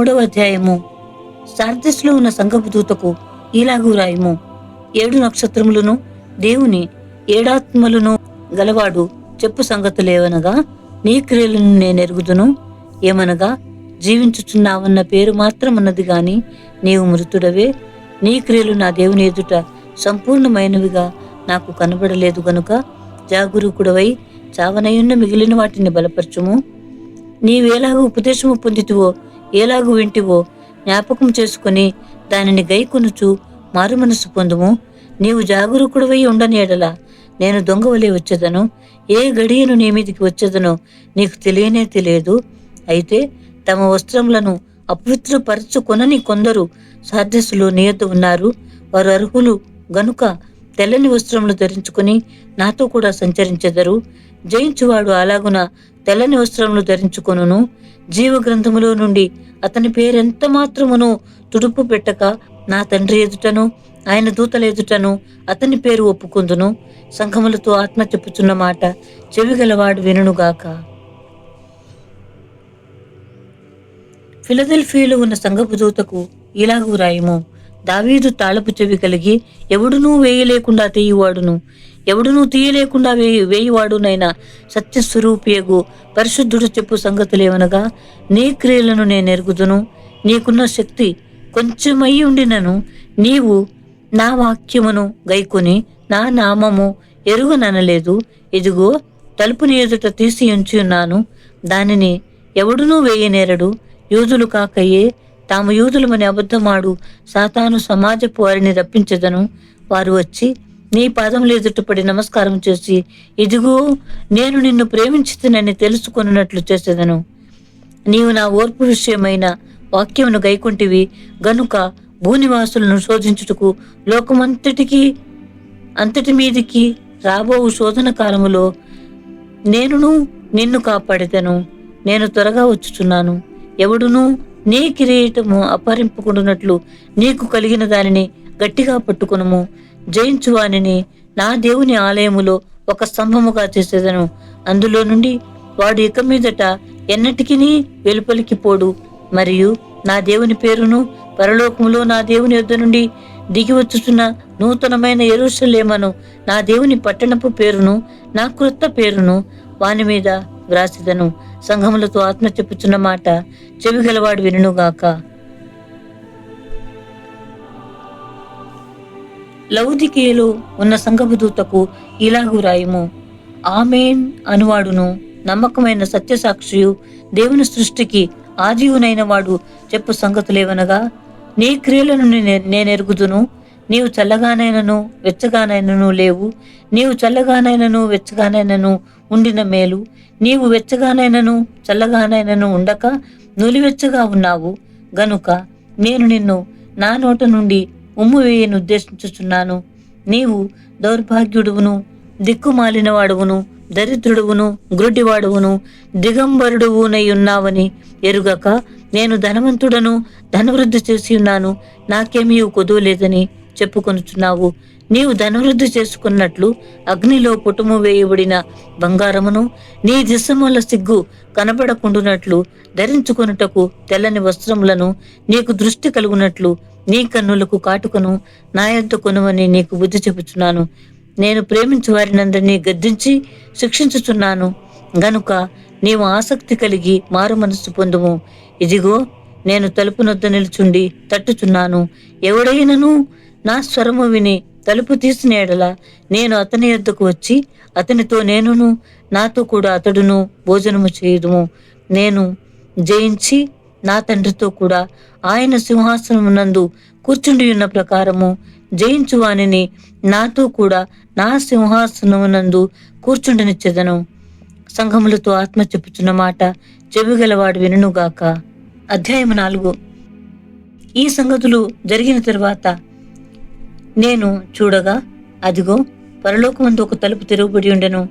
3వ అధ్యాయము. సార్దిస్లో ఉన్న సంఘపు దూతకు ఇలాగు రాయుము. 7 నక్షత్రములను దేవుని 7 ఆత్మలను గలవాడు చెప్పు సంగతులేవనగా, నీ క్రియలను నేనెరుగుదును. ఏమనగా, జీవించుచున్నావన్న పేరు మాత్రమన్నది గాని నీవు మృతుడవే. నీ క్రియలు నా దేవుని ఎదుట సంపూర్ణమైనవిగా నాకు కనబడలేదు గనుక జాగరూకుడవై చావనయున్న మిగిలిన వాటిని బలపరచుము. నీవేలాగూ ఉపదేశము పొందితివో, ఏలాగూ వింటివో జ్ఞాపకం చేసుకుని దానిని గైకొనుచు మారు మనసు పొందుము. నీవు జాగరూకుడవై ఉండని ఎడల నేను దొంగవలే వచ్చేదను. ఏ గడియను నీ మీదికి వచ్చేదనో నీకు తెలియనే తెలియదు. అయితే తమ వస్త్రములను అపవిత్రపరచుకొనని కొందరు సార్దస్సులో నీ యొద్ద ఉన్నారు. వారు అర్హులు గనుక తెల్లని వస్త్రములు ధరించుకుని నాతో కూడా సంచరించెదరు. జయించువాడు అలాగున తెల్లని వస్త్రములు ధరించుకొనును. జీవ గ్రంథములో నుండి అతని పేరెంత మాత్రమును తుడుపు పెట్టక నా తండ్రి ఎదుటను ఆయన దూతల ఎదుటను అతని పేరు ఒప్పుకుందును. సంఘములతో ఆత్మ చెప్పుచున్న మాట చెవిగలవాడు వినుగాక. ఫిలదెల్ఫియాలో ఉన్న సంఘపు దూతకు ఇలాగు రాయుము. దావీదు తాళపు చెవి కలిగి ఎవడునూ వేయలేకుండా తీయువాడును, ఎవడునూ తీయలేకుండా వేయువాడునైనా సత్యస్వరూపియగు పరిశుద్ధుడు చెప్పు సంగతులేవనగా, నీ క్రియలను నేనెరుగుదును. నీకున్న శక్తి కొంచెమై ఉండినను నీవు నా వాక్యమును గైకొని నా నామము ఎరుగననలేదు. ఇదిగో, తలుపుని ఎదుట తీసి ఉంచి ఉన్నాను, దానిని ఎవడునూ వేయనేరడు. యూదులు కాకయే తాము యూదులమని అబద్ధమాడు సాతాను సమాజపు వారిని రప్పించెదను. వారు వచ్చి నీ పాదములు ఎదుటపడి నమస్కారం చేసి, ఇదిగో నేను నిన్ను ప్రేమించుతునని తెలుసుకొనున్నట్లు చేసేదను. నీవు నా ఓర్పు విషయమైన వాక్యమును గైకొంటివి గనుక భూనివాసులను శోధించుటకు అంతటి మీదికి రాబోవు శోధన కాలములో నేనును నిన్ను కాపాడెదను. నేను త్వరగా వచ్చుచున్నాను. ఎవడునూ నీ కిరీటము అపహరింపుకుంటున్నట్లు నీకు కలిగిన దానిని గట్టిగా పట్టుకొనుము. జయించువానిని నా దేవుని ఆలయములో ఒక స్తంభముగా చేసేదను. అందులో నుండి వాడు ఇక మీదట ఎన్నటికీ వెలుపలికి పోడు. మరియు నా దేవుని పేరును, పరలోకములో నా దేవుని యొద్ద నుండి దిగి వచ్చుచున్న నూతనమైన యెరూషలేమను నా దేవుని పట్టణపు పేరును, నా క్రొత్త పేరును వాని మీద వ్రాసిదను. సంఘములతో ఆత్మ చెప్పుచున్న మాట చెవిగలవాడు వినుగాక. లౌదికేయలో ఉన్న సంఘపు దూతకు ఇలాగు రాయుము. ఆమేన్ అనువాడును నమ్మకమైన సత్యసాక్షియు దేవుని సృష్టికి ఆదియునైన వాడు చెప్పు సంగతులేవనగా, నీ క్రియలను నేనెరుగుదును. నీవు చల్లగానైనను వెచ్చగానైనను లేవు. నీవు చల్లగానైనను వెచ్చగానైనను ఉండిన మేలు. నీవు వెచ్చగానైనను చల్లగానైనను ఉండక నులివెచ్చగా ఉన్నావు గనుక నేను నిన్ను నా నోట నుండి ఉమ్ము వేయను ఉద్దేశించుచున్నాను. నీవు దౌర్భాగ్యుడువును, దిక్కుమాలిన వాడువును, దరిద్రుడువును, గ్రుడ్డివాడువును, దిగంబరుడువునై ఉన్నావని ఎరుగక నేను ధనవంతుడను, ధనవృద్ధి చేసి ఉన్నాను, నాకేమీ కొదువలేదని చెప్పుకొనుచున్నావు. నీవు ధనవృద్ధి చేసుకున్నట్లు అగ్నిలో పుటము వేయబడిన బంగారమును, నీ దిశముల సిగ్గు కనబడకుండునట్లు ధరించుకొనుటకు తెల్లని వస్త్రములను, నీకు దృష్టి కలుగునట్లు నీ కన్నులకు కాటుకను నా యొద్ద కొనుమని నీకు బుద్ధి చెప్పుచున్నాను. నేను ప్రేమించు వారినందరినీ గద్దించి శిక్షించుచున్నాను గనుక నీవు ఆసక్తి కలిగి మారు మనస్సు పొందుము. ఇదిగో, నేను తలుపు నొద్ద నిలుచుండి తట్టుచున్నాను. ఎవడైనను నా స్వరము విని తలుపు తీసిన ఎడల నేను అతని యొద్దకు వచ్చి అతనితో నేనును నాతో కూడా అతడును భోజనము చేయుదుము. నేను జయించి నా తండ్రితో కూడా ఆయన సింహాసనమునందు కూర్చుండి ఉన్న ప్రకారము జయించు వానిని నాతో కూడా నా సింహాసనమునందు కూర్చుండనిచ్చెదను. సంఘములతో ఆత్మ చెప్పుచున్న మాట చెవిగలవాడు వినుగాక. అధ్యాయము 4. ఈ సంగతులు జరిగిన తరువాత నేను చూడగా, అదిగో, పరలోకమందు ఒక తలుపు తెరవబడి ఉండెను.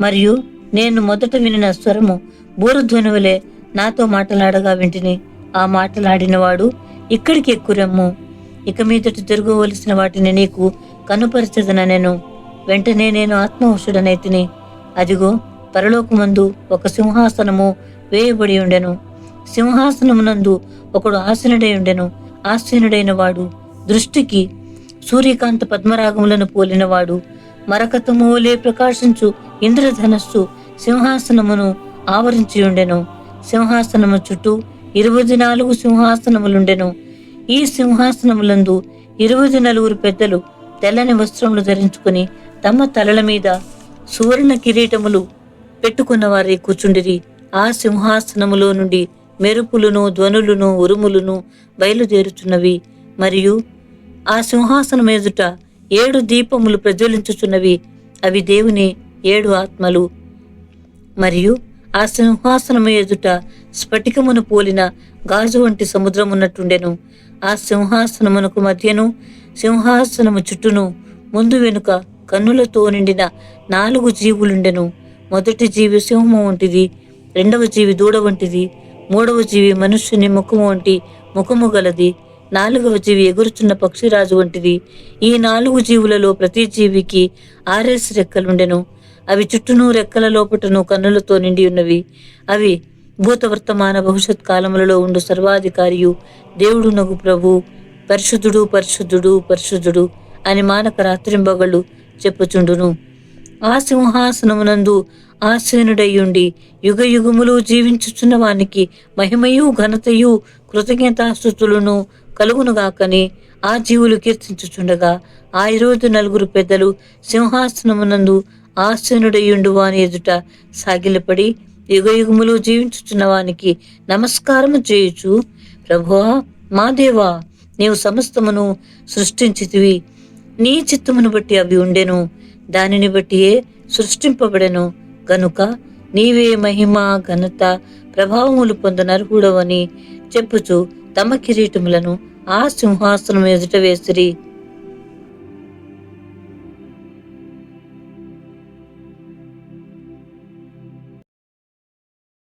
మరియు నేను మొదట వినిన స్వరము బూరధ్వని వలె నాతో మాటలాడగా వింటిని. ఆ మాటలాడినవాడు, ఇక్కడికి ఎక్కురమ్ము, ఇక మీదట జరగవలసిన వాటిని నీకు కనుపరచదనెను. వెంటనే నేను ఆత్మవశుడనైతిని. అదిగో, పరలోకమందు ఒక సింహాసనము వేయబడి ఉండెను. సింహాసనమునందు ఒకడు ఆసీనుడై ఉండెను. ఆసీనుడైన వాడు దృష్టికి సూర్యకాంత పద్మరాగములను పోలినవాడు. మరకతము వలె ప్రకాశించు ఇంద్రధనస్సు సింహాసనమును ఆవరించి ఉండెను. సింహాసనము చుట్టూ 24 సింహాసనములుండెను. ఈ సింహాసనములందు 24 పెద్దలు తెల్లని వస్త్రములు ధరించుకుని తమ తలల మీద సువర్ణ కిరీటములు పెట్టుకున్న వారే కూర్చుండిరి. ఆ సింహాసనములో నుండి మెరుపులను, ధ్వనులను, ఉరుములను బయలుదేరుచున్నవి. మరియు ఆ సింహాసనం ఎదుట 7 దీపములు ప్రజ్వలించుచున్నవి. అవి దేవుని 7 ఆత్మలు. మరియు ఆ సింహాసనము ఎదుట స్ఫటికమును పోలిన గాజు వంటి సముద్రం ఉన్నట్టుండెను. ఆ సింహాసనమునకు మధ్యను సింహాసనము చుట్టూను ముందు వెనుక కన్నులతో నిండిన 4 జీవులుండెను. మొదటి జీవి సింహము వంటిది, రెండవ జీవి దూడ వంటిది, మూడవ జీవి మనుష్యుని ముఖము వంటి ముఖము గలది, 4వ జీవి ఎగురుచున్న పక్షిరాజు వంటిది. ఈ 4 జీవులలో ప్రతి జీవికి 6 రెక్కలుండెను. అవి చుట్టూను రెక్కల లోపటను కన్నులతో నిండి ఉన్నవి. అవి భూత వర్తమాన భవిష్యత్ కాలములలో ఉండు సర్వాధికారియు దేవుడునగు ప్రభు పరిశుద్ధుడు పరిశుద్ధుడు పరిశుద్ధుడు అని మానక రాత్రింబగళ్ళు చెప్పుచుండును. ఆ సింహాసనమునందు ఆసీనుడయ్యుండి యుగ యుగములు జీవించుచున్న వానికి మహిమయు ఘనతయు కృతజ్ఞతాస్తుతులను కలుగునుగాకని ఆ జీవులు కీర్తించుచుండగా ఆ 24 పెద్దలు సింహాసనమునందు ఆసీనుడయ్యుండు వాని ఎదుట సాగిలపడి యుగ యుగములు జీవించుచున్న వానికి నమస్కారము చేయుచు, ప్రభువా మా దేవా, నీవు సమస్తమును సృష్టించితివి. నీ చిత్తమును బట్టి అవి ఉండెను, దానిని బట్టియే సృష్టింపబడెను. గనుక నీవే మహిమ, ఘనత, ప్రభావములు పొందనర్హుడవని చెప్పుచు తమ కిరీటములను ఆ సింహాసనం ఎదుట వేసిరి.